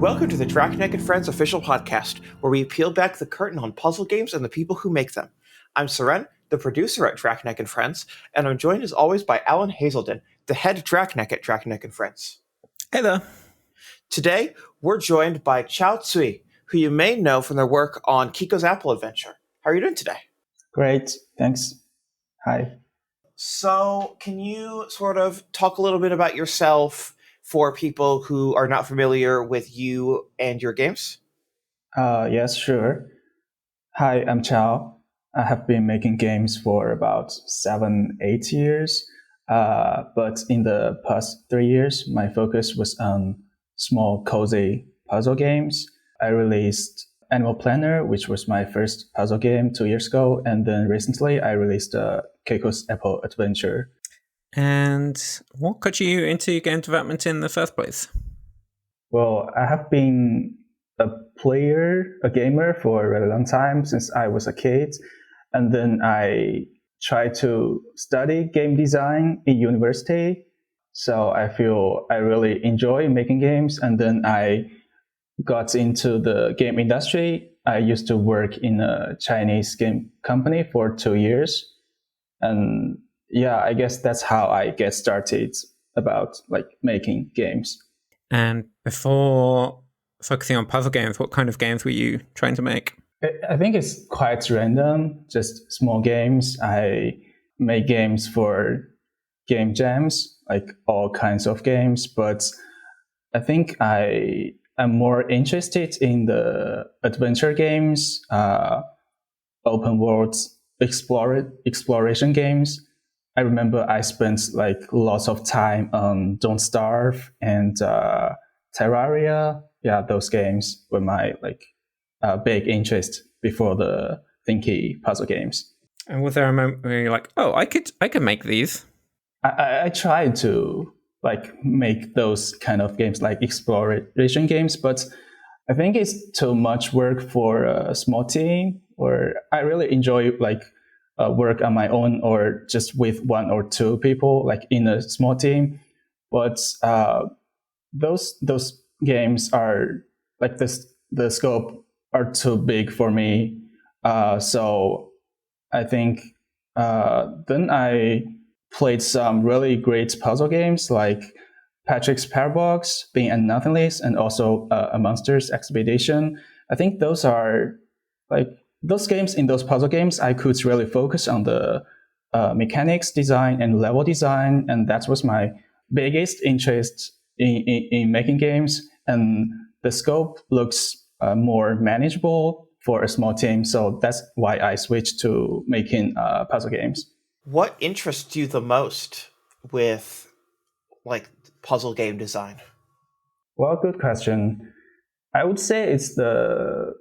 Welcome to the Draknek and Friends official podcast, where we peel back the curtain on puzzle games and the people who make them. I'm Syrenne, the producer at Draknek and Friends, and I'm joined as always by Alan Hazelden, the head Draknek at Draknek and Friends. Hey there. Today, we're joined by Chao Cui, who you may know from their work on Kiko's Apple Adventure. How are you doing today? Great, thanks. Hi. So, can you sort of talk a little bit about yourself for people who are not familiar with you and your games? Yes, sure. Hi, I'm Chao. I have been making games for about 7-8 years. But in the past 3 years, my focus was on small, cozy puzzle games. I released Animal Planner, which was my first puzzle game 2 years ago. And then recently, I released Kiko's Apple Adventure. And what got you into game development in the first place? Well, I have been a gamer for a really long time since I was a kid. And then I tried to study game design in university. So I feel I really enjoy making games. And then I got into the game industry. I used to work in a Chinese game company for 2 years. And yeah, I guess that's how I get started about making games. And before focusing on puzzle games, what kind of games were you trying to make? I think it's quite random, just small games. I make games for game jams, like all kinds of games, but I think I am more interested in the adventure games, open world exploration games. I remember I spent lots of time on Don't Starve and Terraria. Yeah, those games were my big interest before the thinky puzzle games. And was there a moment where you're like, oh, I could make these? I tried to make those kind of games, like exploration games, but I think it's too much work for a small team. Or I really enjoy work on my own or just with 1 or 2 people, like in a small team. But those games are the scope are too big for me. So I think then I played some really great puzzle games like Patrick's Parabox, Being and Nothingness, and also A Monster's Expedition. I think those are those games. In those puzzle games, I could really focus on the mechanics design and level design, and that was my biggest interest in making games. And the scope looks more manageable for a small team, so that's why I switched to making puzzle games. What interests you the most with puzzle game design? Well, good question. I would say it's the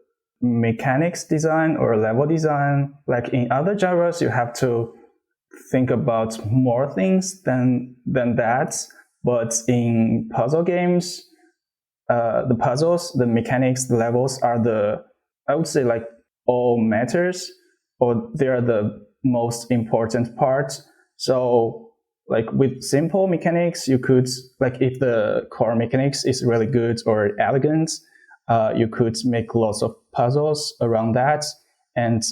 mechanics design or level design. Like in other genres, you have to think about more things than that. But in puzzle games, the puzzles, the mechanics, the levels are I would say all matters, or they are the most important part. So with simple mechanics, you could if the core mechanics is really good or elegant, you could make lots of puzzles around that and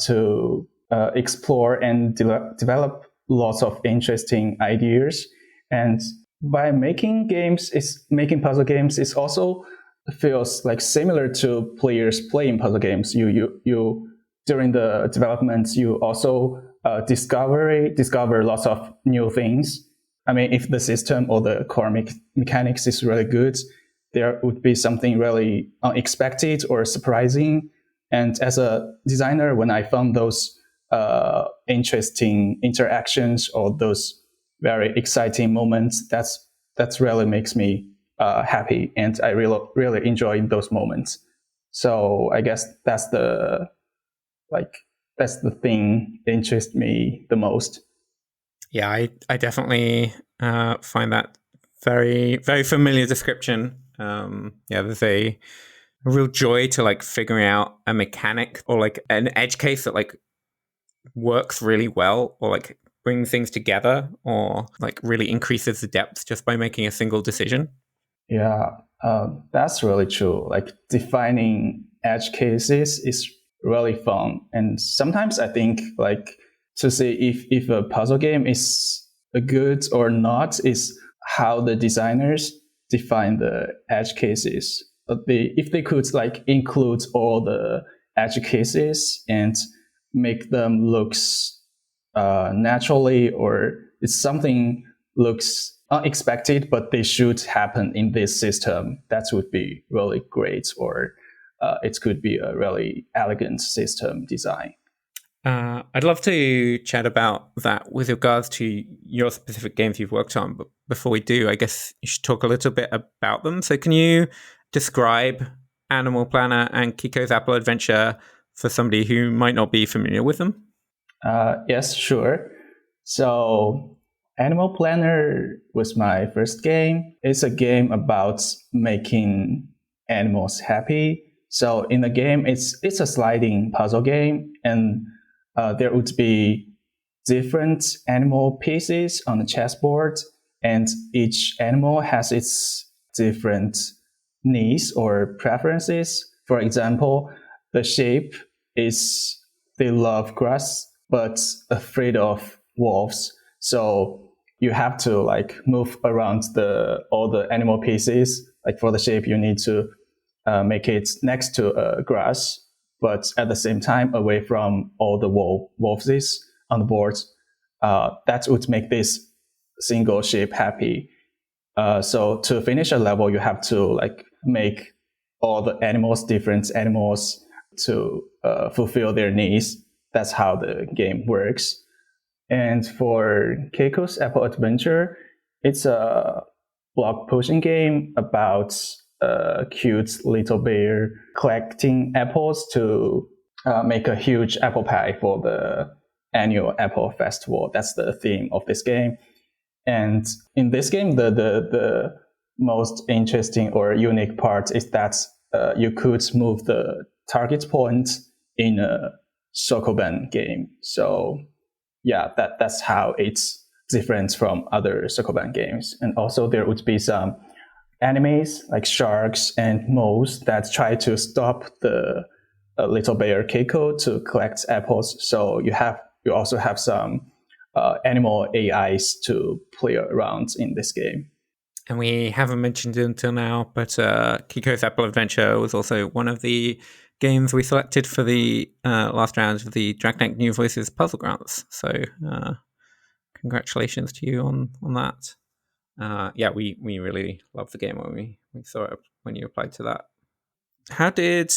to explore and develop lots of interesting ideas. And by making puzzle games, it also feels similar to players playing puzzle games. You during the development, you also discover lots of new things. I mean, if the system or the core mechanics is really good, there would be something really unexpected or surprising. And as a designer, when I found those interesting interactions or those very exciting moments, that's really makes me happy, and I really enjoy those moments. So I guess that's the thing that interests me the most. Yeah, I definitely find that very, very familiar description. There's a real joy to figuring out a mechanic or an edge case that works really well, or brings things together, or really increases the depth just by making a single decision. Yeah, That's really true. Like defining edge cases is really fun. And sometimes I think like to see if a puzzle game is good or not is how the designers define the edge cases. If they could like include all the edge cases and make them looks naturally, or it's something looks unexpected, but they should happen in this system, that would be really great. Or it could be a really elegant system design. I'd love to chat about that with regards to your specific games you've worked on. But before we do, I guess you should talk a little bit about them. So can you describe Animal Planner and Kiko's Apple Adventure for somebody who might not be familiar with them? Yes, sure. So Animal Planner was my first game. It's a game about making animals happy. So in the game, it's a sliding puzzle game, and there would be different animal pieces on the chessboard, and each animal has its different needs or preferences. For example, the sheep is they love grass but afraid of wolves. So you have to like move around all the animal pieces. Like for the sheep, you need to make it next to grass, but at the same time away from all the wolves on the board. That would make this single sheep happy. So to finish a level, you have to like make all the animals, different animals, to fulfill their needs. That's how the game works. And for Keiko's Apple Adventure, it's a block pushing game about a cute little bear collecting apples to make a huge apple pie for the annual Apple Festival. That's the theme of this game. And in this game, the most interesting or unique part is that you could move the target point in a sokoban game. So yeah, that's how it's different from other sokoban games. And also there would be some enemies like sharks and moles that try to stop the little bear Kiko to collect apples. So you also have some animal AIs to play around in this game. And we haven't mentioned it until now, but Kiko's Apple Adventure was also one of the games we selected for the last round of the Draknek New Voices Puzzle Grants. So congratulations to you on that. Yeah, we really loved the game when we saw it when you applied to that. How did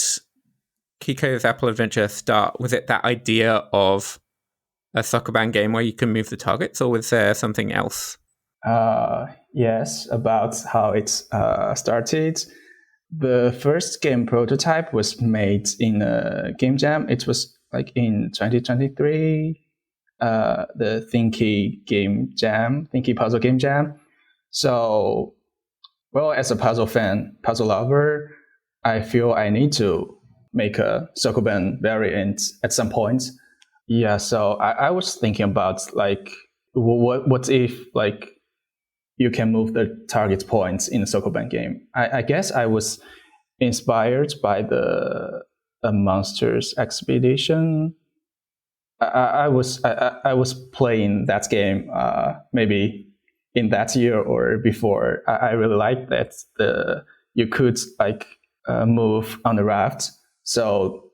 Kiko's Apple Adventure start? Was it that idea of a sokoban game where you can move the targets, or was there something else? Yes, about how it started. The first game prototype was made in a game jam. It was like in 2023, the Thinky puzzle game jam. So, well, as a puzzle fan, puzzle lover, I feel I need to make a sokoban variant at some point. Yeah, so I was thinking about like, what if like you can move the target points in a sokoban game. I guess I was inspired by the Monsters Expedition. I was playing that game maybe in that year or before. I really liked that you could like move on the raft. So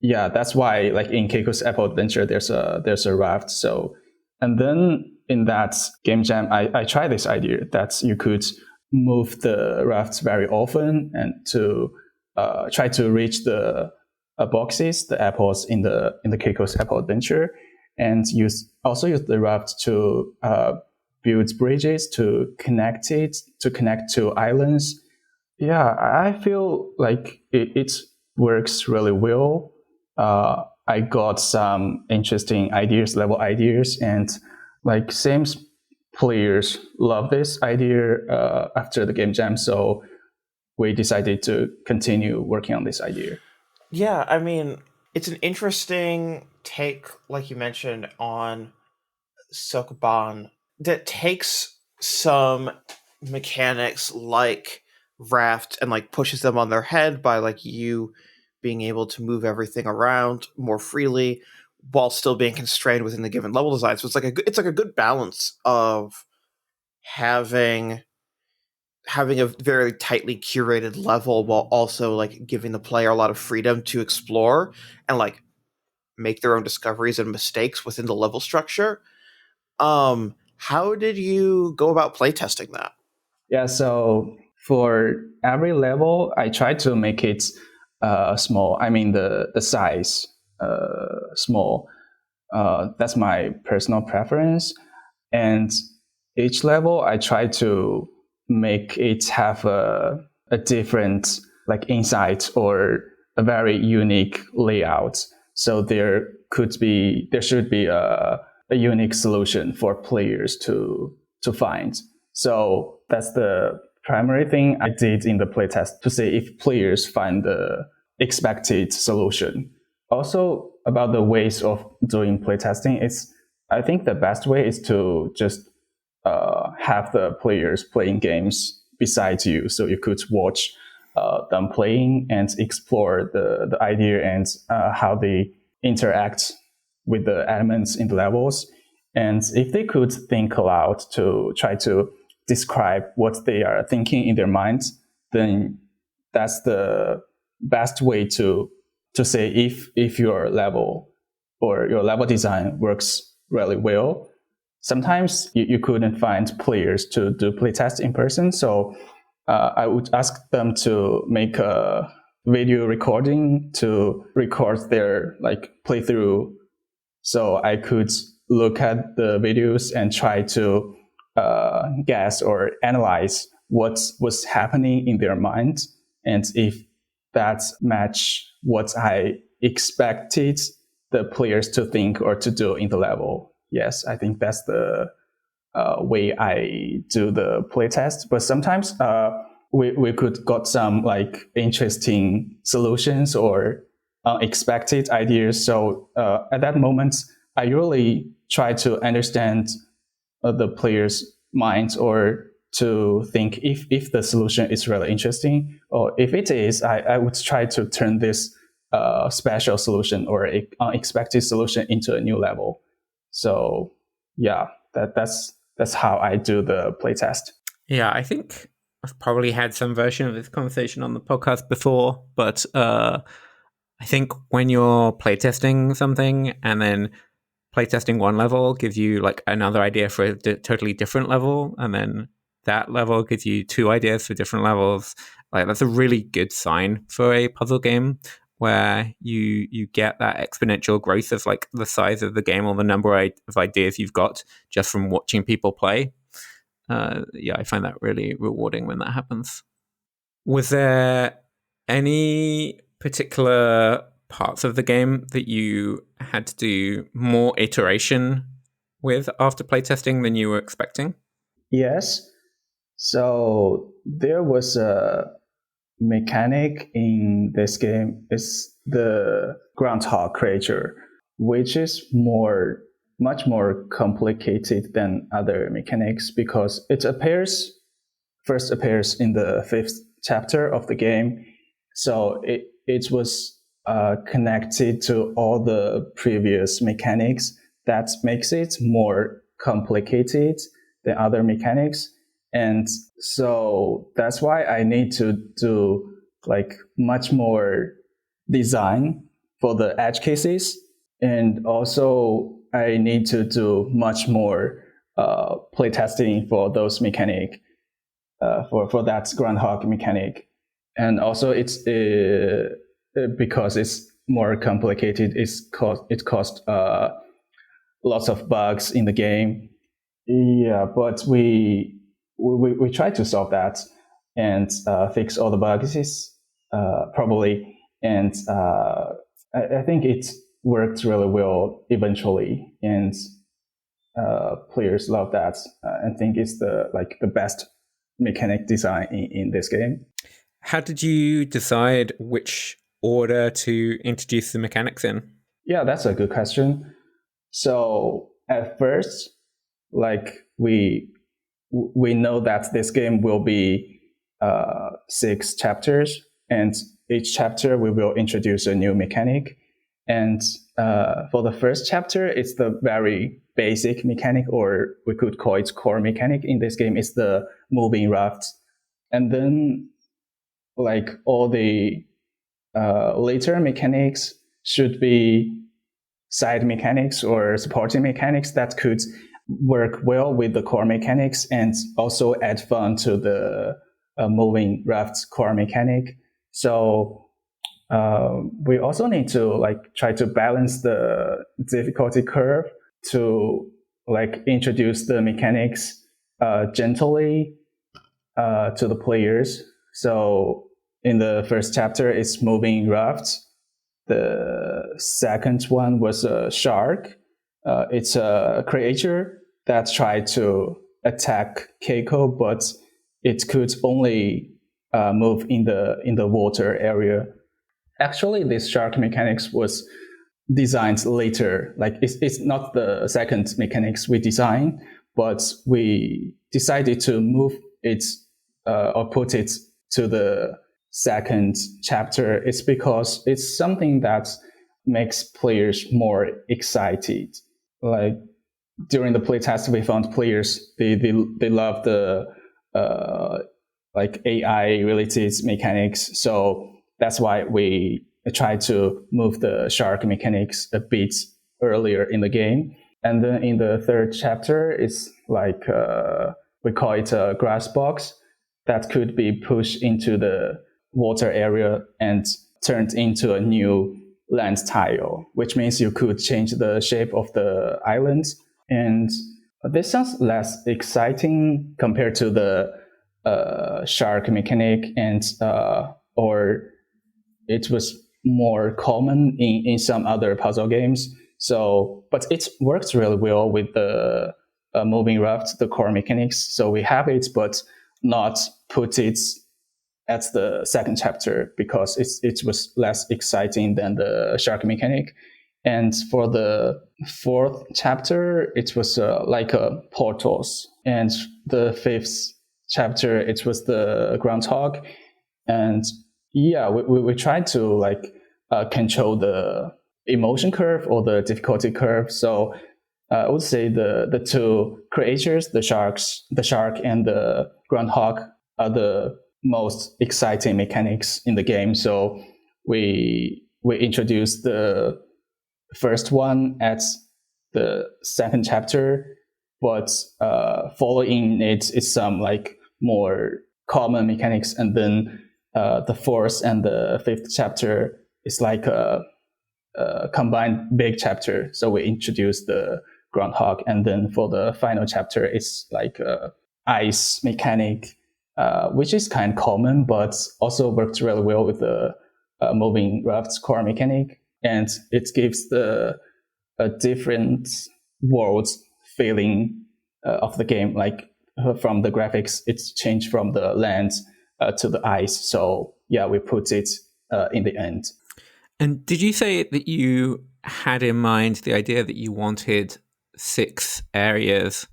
yeah, that's why like in Keiko's Apple Adventure there's a raft. So and then in that game jam, I tried this idea that you could move the rafts very often and to try to reach the boxes, the apples in the Keiko's Apple Adventure, and also use the raft to build bridges to connect to islands. Yeah, I feel like it works really well. I got some interesting level ideas, and like same players love this idea after the game jam, so we decided to continue working on this idea. Yeah, I mean, it's an interesting take, like you mentioned, on sokoban that takes some mechanics like raft and like pushes them on their head by like you being able to move everything around more freely while still being constrained within the given level design. So it's like a good balance of having a very tightly curated level while also like giving the player a lot of freedom to explore and like make their own discoveries and mistakes within the level structure. How did you go about playtesting that? Yeah, so for every level, I try to make it small. I mean, the size small. That's my personal preference. And each level, I try to make it have a different like insight or a very unique layout. So there should be a unique solution for players to find. So that's the primary thing I did in the playtest to see if players find the expected solution. Also, about the ways of doing playtesting, I think the best way is to just have the players playing games beside you, so you could watch them playing and explore the idea and how they interact with the elements in the levels. And if they could think aloud to try to describe what they are thinking in their minds, then that's the best way to say if your level or your level design works really well. Sometimes you couldn't find players to do playtest in person, so I would ask them to make a video recording to record their like playthrough, so I could look at the videos and try to guess or analyze what was happening in their mind, and if that match what I expected the players to think or to do in the level. Yes, I think that's the way I do the playtest. But sometimes we could got some like interesting solutions or unexpected ideas. So at that moment, I really try to understand the player's minds or to think if the solution is really interesting, or if it is, I would try to turn this special solution or unexpected solution into a new level. So yeah, that's how I do the playtest. Yeah, I think I've probably had some version of this conversation on the podcast before, but I think when you're playtesting something and then playtesting one level gives you like another idea for a totally different level, and then that level gives you two ideas for different levels, like that's a really good sign for a puzzle game where you get that exponential growth of like the size of the game or the number of ideas you've got just from watching people play. Yeah, I find that really rewarding when that happens. Was there any particular parts of the game that you had to do more iteration with after playtesting than you were expecting? Yes. So there was a mechanic in this game, is the groundhog creature, which is much more complicated than other mechanics because it first appears in the 5th chapter of the game. So it was connected to all the previous mechanics. That makes it more complicated than other mechanics. And so that's why I need to do like much more design for the edge cases. And also I need to do much more playtesting for those mechanic, for that groundhog mechanic. And also it's because it's more complicated, it caused lots of bugs in the game. Yeah, but we try to solve that and fix all the bugs probably, and I think it worked really well eventually, and players love that and think it's the best mechanic design in this game. How did you decide which order to introduce the mechanics in? Yeah, that's a good question. So at first, like we know that this game will be 6 chapters, and each chapter we will introduce a new mechanic. And for the first chapter, it's the very basic mechanic, or we could call it core mechanic in this game. It's the moving raft. And then like all the later mechanics should be side mechanics or supporting mechanics that could work well with the core mechanics and also add fun to the moving raft core mechanic. So we also need to like try to balance the difficulty curve to like introduce the mechanics gently to the players. So in the first chapter, it's moving rafts. The second one was a shark. It's a creature that tried to attack Keiko, but it could only move in the water area. Actually, this shark mechanics was designed later. Like it's not the second mechanics we designed, but we decided to move it or put it to the second chapter. It's because it's something that makes players more excited. Like during the playtest, we found players they love the like AI related mechanics. So that's why we try to move the shark mechanics a bit earlier in the game. And then in the third chapter, it's like we call it a grass box that could be pushed into the water area and turned into a new land tile, which means you could change the shape of the islands. And this sounds less exciting compared to the shark mechanic, and or it was more common in some other puzzle games. So, but it works really well with the moving raft, the core mechanics. So we have it, but not put it at the second chapter because it was less exciting than the shark mechanic. And for the fourth chapter, it was like a portals. And the fifth chapter, it was the groundhog. And yeah, we tried to like control the emotion curve or the difficulty curve. So I would say the two creatures, the shark and the groundhog, are the most exciting mechanics in the game. So we introduced the first one at the second chapter, but following it is some like more common mechanics, and then the fourth and the fifth chapter is like a combined big chapter. So we introduced the groundhog, and then for the final chapter, it's like a ice mechanic, which is kind of common, but also works really well with the moving rafts core mechanic, and it gives a different world feeling of the game. Like from the graphics, it's changed from the land to the ice. So yeah, we put it in the end. And did you say that you had in mind the idea that you wanted 6 areas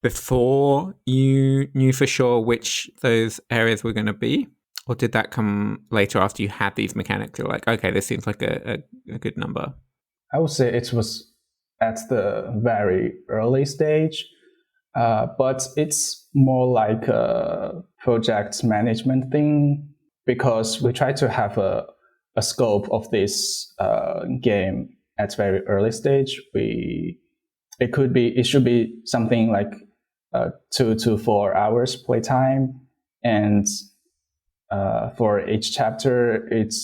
before you knew for sure which those areas were going to be? Or did that come later after you had these mechanics? You're like, okay, this seems like a good number. I would say it was at the very early stage, but it's more like a project management thing, because we try to have a scope of this game at very early stage. It should be something like 2 to 4 hours playtime, and for each chapter it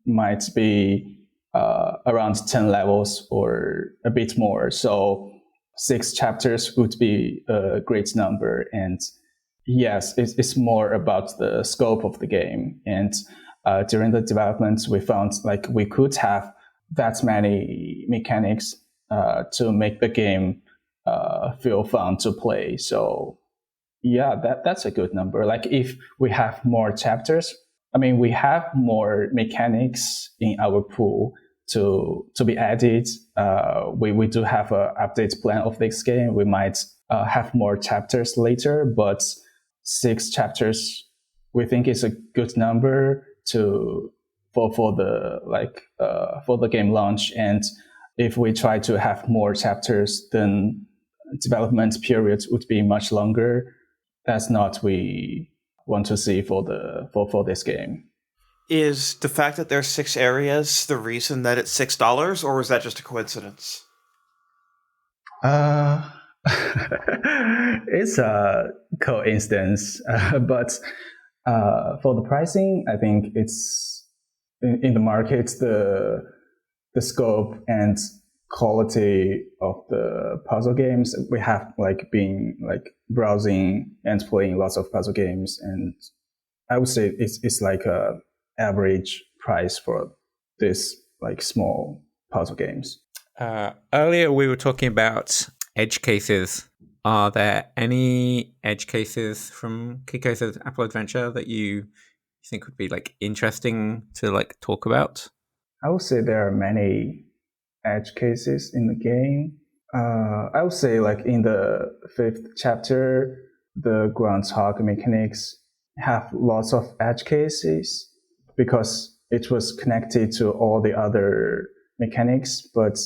might be around 10 levels or a bit more. So 6 chapters would be a great number. And yes, it's more about the scope of the game. And during the development, we found like we could have that many mechanics to make the game feel fun to play. So yeah, that's a good number. Like if we have more chapters, I mean, we have more mechanics in our pool to be added. We do have an update plan of this game. We might have more chapters later, but 6 chapters we think is a good number for the game launch. And if we try to have more chapters, then development periods would be much longer. That's not we want to see for this game. Is the fact that there's 6 areas the reason that it's $6, or was that just a coincidence? It's a coincidence, but for the pricing, I think it's in the market, the scope and quality of the puzzle games. We have been browsing and playing lots of puzzle games, and I would say it's like a average price for this small puzzle games. Earlier we were talking about edge cases. Are there any edge cases from Kiko's Apple Adventure that you think would be interesting to talk about? I would say there are many edge cases in the game. I would say in the 5th chapter, the groundhog mechanics have lots of edge cases because it was connected to all the other mechanics, but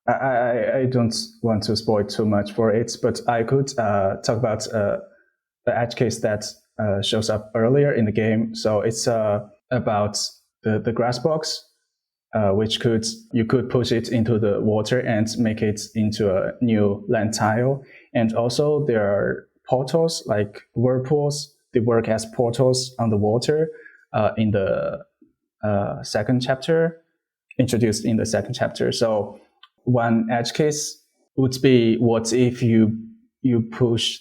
I don't want to spoil too much for it, but I could talk about the edge case that shows up earlier in the game. So it's about the grass box, which you could push it into the water and make it into a new land tile. And also there are portals, like whirlpools. They work as portals on the water in the 2nd chapter, introduced in the 2nd chapter. So one edge case would be, what if you push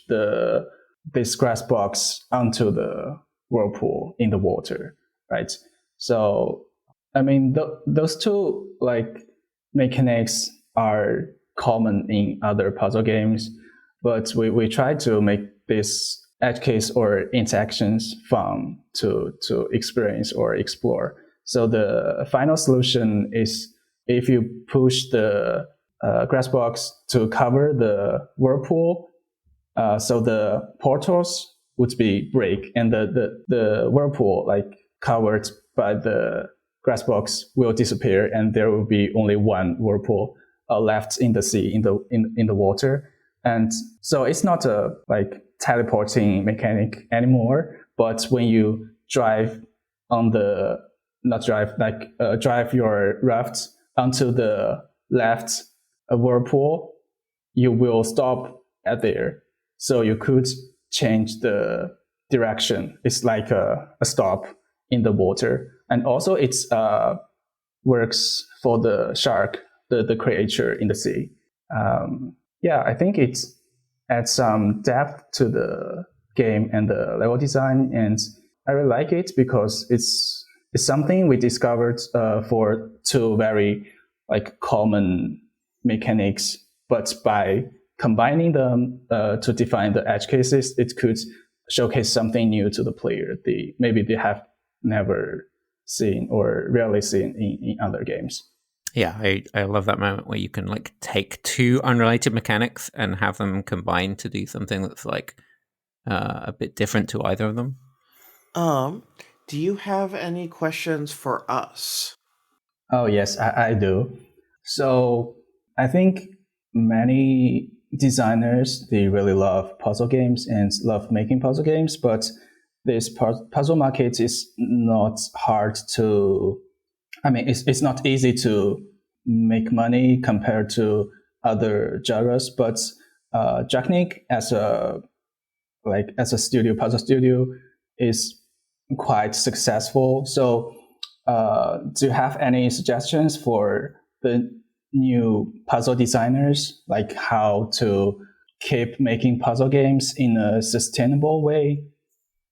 this grass box onto the whirlpool in the water, right? So I mean, those two mechanics are common in other puzzle games, but we try to make this edge case or interactions fun to experience or explore. So the final solution is, if you push the grass box to cover the whirlpool, so the portals would be break, and the whirlpool covered by the grass box will disappear, and there will be only one whirlpool left in the sea, in the water. And so it's not a teleporting mechanic anymore, but when you drive drive your raft onto the left whirlpool, you will stop at there. So you could change the direction. It's like a stop in the water. And also it works for the shark, the creature in the sea. I think it adds some depth to the game and the level design, and I really like it because it's something we discovered for 2 very common mechanics, but by combining them to define the edge cases, it could showcase something new to the player. Maybe they have never seen or rarely seen in other games. Yeah, I love that moment where you can take 2 unrelated mechanics and have them combined to do something that's a bit different to either of them. Do you have any questions for us? Oh yes, I do. So I think many designers, they really love puzzle games and love making puzzle games, but this puzzle market is not hard to, it's not easy to make money compared to other genres, but Draknek as a puzzle studio is quite successful. So do you have any suggestions for the new puzzle designers, how to keep making puzzle games in a sustainable way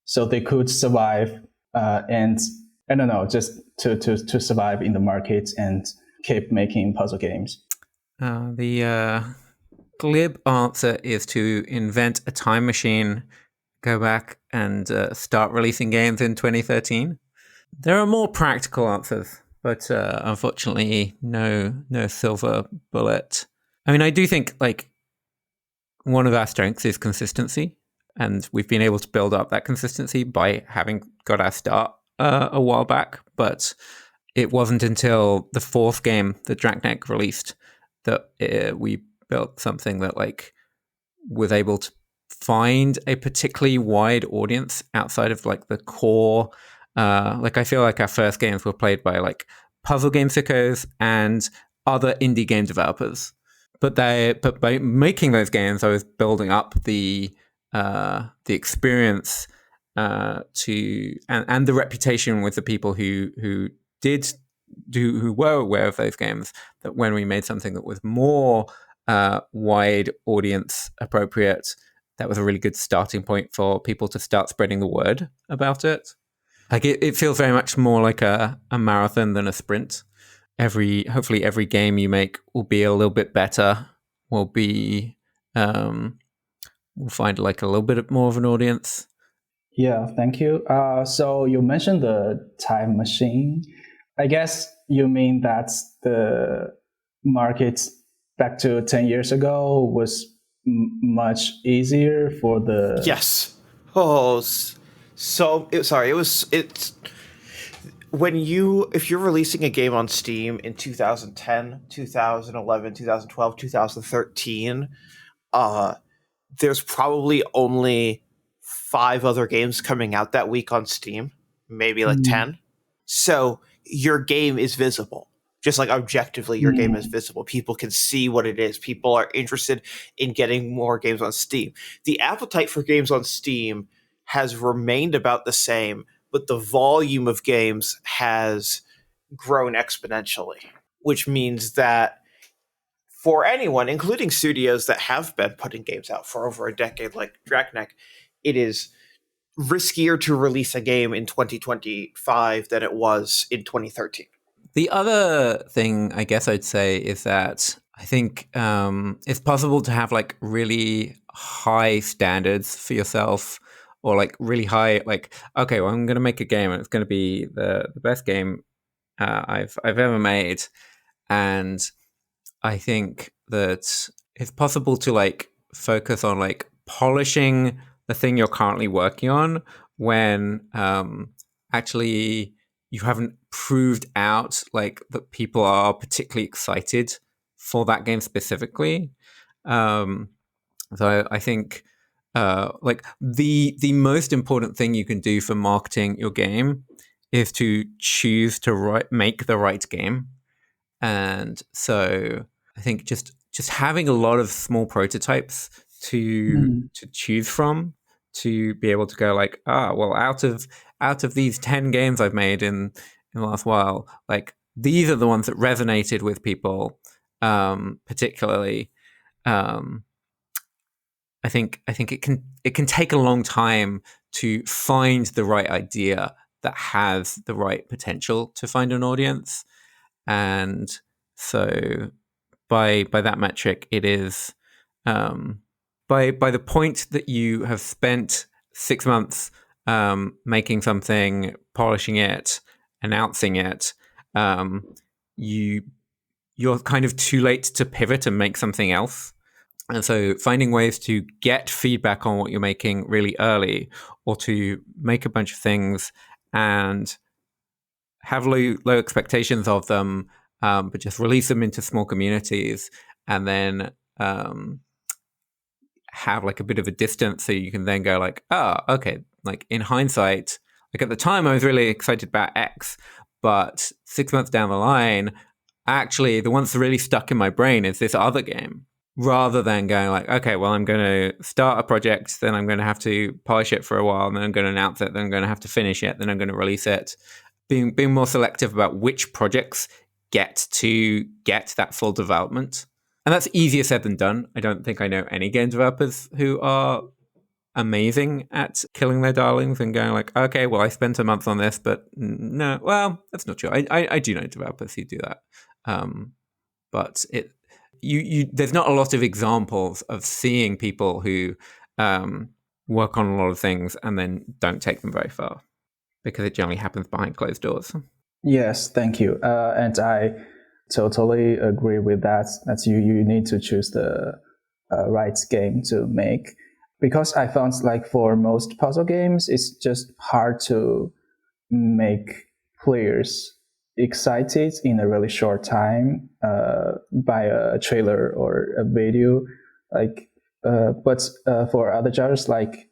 so they could survive and I don't know, just to survive in the market and keep making puzzle games? The glib answer is to invent a time machine, go back and start releasing games in 2013. There are more practical answers, but unfortunately, no silver bullet. I mean, I do think one of our strengths is consistency, and we've been able to build up that consistency by having got our start a while back. But it wasn't until the fourth game that Draknek released that we built something that like was able to find a particularly wide audience outside of like the core. Like I feel like our first games were played by like puzzle game sickos and other indie game developers. But by making those games, I was building up the experience and the reputation with the people who were aware of those games. That when we made something that was more wide audience appropriate, that was a really good starting point for people to start spreading the word about it. Like it feels very much more like a marathon than a sprint. Hopefully every game you make will be a little bit better, will find like a little bit more of an audience. Yeah, thank you. So you mentioned the time machine. I guess you mean that the market back to 10 years ago was much easier for the... Yes. Oh, so it's if you're releasing a game on Steam in 2010, 2011, 2012, 2013, there's probably only 5 other games coming out that week on Steam, maybe like 10. So your game is visible. Just like objectively, your game is visible. People can see what it is. People are interested in getting more games on Steam. The appetite for games on Steam has remained about the same, but the volume of games has grown exponentially, which means that for anyone, including studios that have been putting games out for over a decade, like Draknek, it is riskier to release a game in 2025 than it was in 2013. The other thing I guess I'd say is that I think it's possible to have like really high standards for yourself, or like really high, like, okay, well, I'm going to make a game and it's going to be the best game I've ever made. And I think that it's possible to like focus on like polishing the thing you're currently working on when actually you haven't proved out like that people are particularly excited for that game specifically. So I think like the most important thing you can do for marketing your game is to choose to make the right game. And so I think just having a lot of small prototypes to choose from, to be able to go like, well, out of these 10 games I've made in the last while, like these are the ones that resonated with people particularly. I think it can take a long time to find the right idea that has the right potential to find an audience. And so by that metric, it is by the point that you have spent 6 months making something, polishing it, announcing it, you're kind of too late to pivot and make something else. And so finding ways to get feedback on what you're making really early, or to make a bunch of things and have low expectations of them, but just release them into small communities, and then have like a bit of a distance so you can then go like, okay, like in hindsight, like at the time I was really excited about X, but 6 months down the line, actually the one that's really stuck in my brain is this other game. Rather than going like, okay, well, I'm going to start a project, then I'm going to have to polish it for a while, and then I'm going to announce it, then I'm going to have to finish it, then I'm going to release it. Being more selective about which projects get that full development. And that's easier said than done. I don't think I know any game developers who are amazing at killing their darlings and going like, okay, well, I spent a month on this, but no, well, that's not true. I do know developers who do that. But there's not a lot of examples of seeing people who work on a lot of things and then don't take them very far, because it generally happens behind closed doors. Yes, thank you. And I totally agree with that. That you need to choose the right game to make. because I found like for most puzzle games, it's just hard to make players excited in a really short time by a trailer or a video. Like, but for other genres like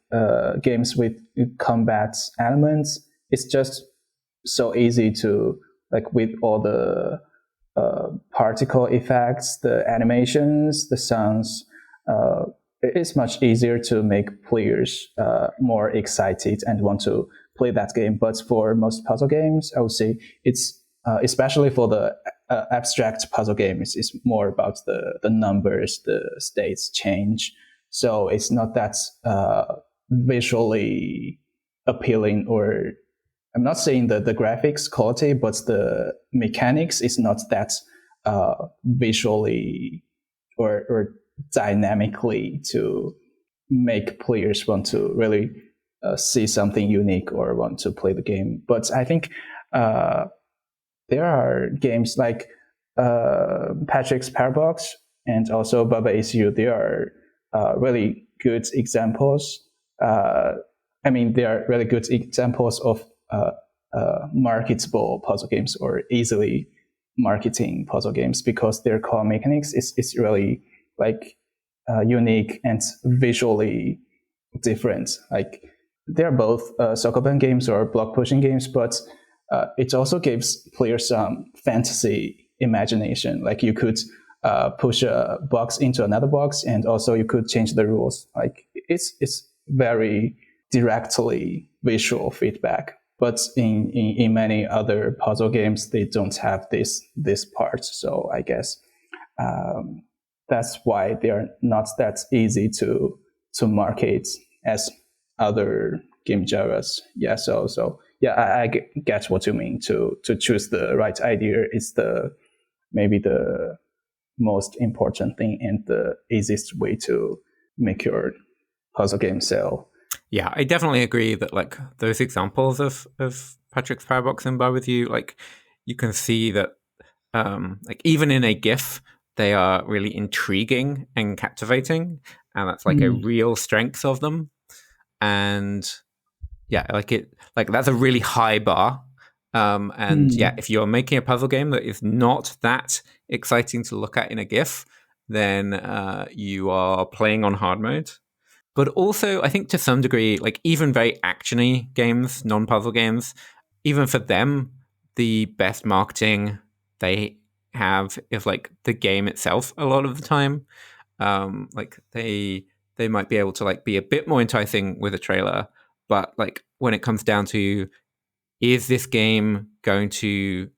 games with combat elements, it's just so easy to like with all the particle effects, the animations, the sounds. It's much easier to make players more excited and want to play that game. But for most puzzle games, I would say it's especially for the abstract puzzle games, it's more about the numbers, the states change. So it's not that visually appealing, or I'm not saying the graphics quality, but the mechanics is not that visually or dynamically to make players want to really see something unique or want to play the game. But I think there are games like Patrick's Parabox and also Baba Is You. They are really good examples. I mean, they are really good examples of marketable puzzle games or easily marketing puzzle games because their core mechanics is really like unique and visually different. Like they're both sokoban games or block pushing games, but it also gives players some fantasy imagination. Like you could push a box into another box, and also you could change the rules. Like it's very directly visual feedback. But in many other puzzle games, they don't have this part. So I guess that's why they are not that easy to market as other game genres. Yeah. So yeah, I get what you mean. To choose the right idea is maybe the most important thing and the easiest way to make your puzzle game sell. Yeah, I definitely agree that like those examples of Patrick's Parabox and Bar with You, like you can see that like even in a GIF, they are really intriguing and captivating, and that's like a real strength of them. And yeah, like that's a really high bar. And yeah, if you're making a puzzle game that is not that exciting to look at in a GIF, then you are playing on hard mode. But also, I think to some degree, like even very actiony games, non-puzzle games, even for them, the best marketing they have is like the game itself. A lot of the time, like they might be able to like be a bit more enticing with a trailer, but like when it comes down to is this game going to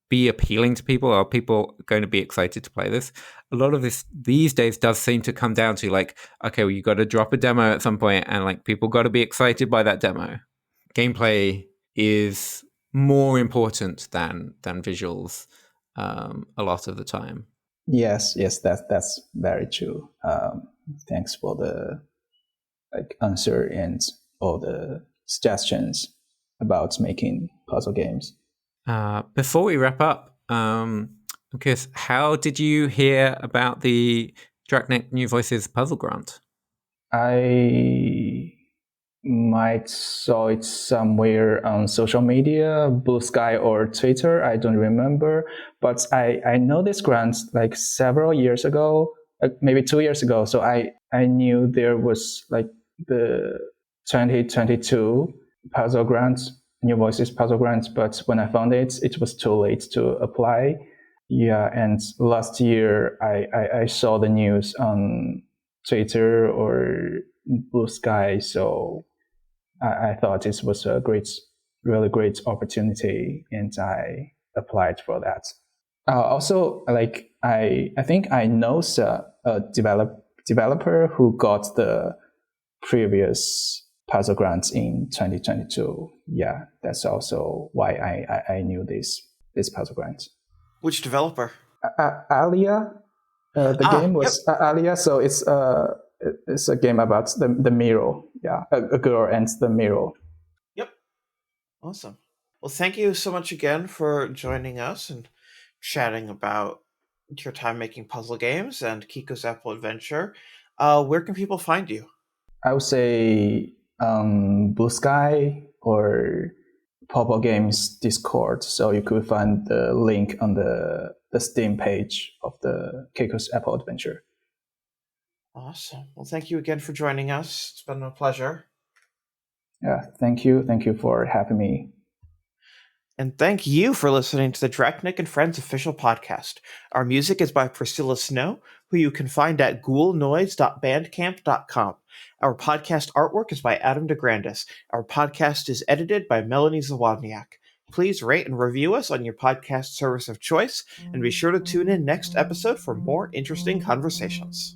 be appealing to people? Are people going to be excited to play this? A lot of this these days does seem to come down to like, okay, well, you got to drop a demo at some point, and like people got to be excited by that demo. Gameplay is more important than visuals a lot of the time. Yes, that's very true. Thanks for the like answer and all the suggestions about making puzzle games. Before we wrap up, I'm curious, how did you hear about the Draknek New Voices puzzle grant? I might saw it somewhere on social media, Blue Sky or Twitter. I don't remember, but I know this grant like several years ago, maybe 2 years ago. So I knew there was like the 2022 puzzle grant, New Voices puzzle grant, but when I found it, it was too late to apply. Yeah, and last year I saw the news on Twitter or Blue Sky, so I thought this was a really great opportunity, and I applied for that. Also, like I think I know a developer who got the previous puzzle grants in 2022. Yeah, that's also why I knew this puzzle grant. Which developer? Alia. The game was Alia, so it's a game about the mirror. Yeah, a girl and the mirror. Yep. Awesome. Well, thank you so much again for joining us and chatting about your time making puzzle games and Kiko's Apple Adventure. Where can people find you? I would say Blue Sky or Purple Games Discord. So you could find the link on the Steam page of the Kiko's Apple Adventure. Awesome. Well, thank you again for joining us. It's been a pleasure. Yeah, thank you. Thank you for having me. And thank you for listening to the Draknek and Friends official podcast. Our music is by Priscilla Snow, who you can find at ghoulnoise.bandcamp.com. Our podcast artwork is by Adam DeGrandis. Our podcast is edited by Melanie Zawodniak. Please rate and review us on your podcast service of choice, and be sure to tune in next episode for more interesting conversations.